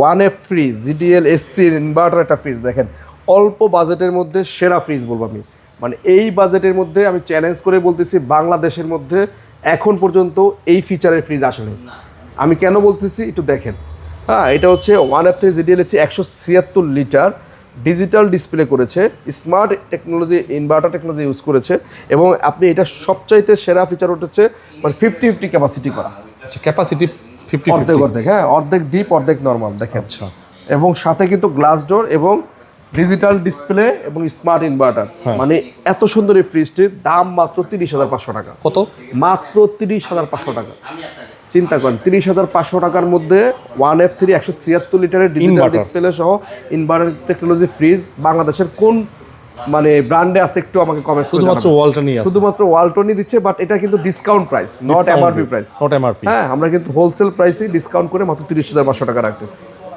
1F3 GDL SC inverter একটা fridge দেখেন, অল্প বাজেটের মধ্যে সেরা ফ্রিজ বলবো আমি। মানে এই বাজেটের মধ্যে আমি চ্যালেঞ্জ করে বলতেছি বাংলাদেশের মধ্যে এখন পর্যন্ত এই ফিচারের ফ্রিজ আসেনি। আমি কেন বলতেছি একটু দেখেন। হ্যাঁ, এটা হচ্ছে 1F3 GDL SC 176 litre, digital display করেছে, smart technology inverter technology use করেছে, এবং আপনি এটা সবচাইতে সেরা ফিচার হচ্ছে মানে 50-50 ক্যাপাসিটি করা। আচ্ছা, ক্যাপাসিটি 50 অর্ধেক অর্ধেক, হ্যাঁ, অর্ধেক ডিপ অর্ধেক নর্মাল দেখেন। আচ্ছা, এবং সাথে কিন্তু গ্লাস ডোর এবং ডিজিটাল ডিসপ্লে এবং স্মার্ট ইনভার্টার। মানে এত সুন্দর এই ফ্রিজটির দাম মাত্র 30,500 টাকা। কত? মাত্র 30,500 টাকা। চিন্তা করেন 30,500 টাকার মধ্যে 1F3 176 লিটারের ডিজিটাল ডিসপ্লে সহ ইনভার্টার টেকনোলজি ফ্রিজ বাংলাদেশের কোন মানে ব্র্যান্ডে আছে একটু আমাকে কমেন্ট করে শুধুমাত্র ওয়ালটনই আছে। শুধুমাত্র ওয়ালটনই দিচ্ছে, বাট এটা কিন্তু discount price, not MRP price. Not MRP. হ্যাঁ, আমরা কিন্তু হোলসেল প্রাইসে ডিসকাউন্ট করে মাত্র 30,500 টাকা রাখতেছি।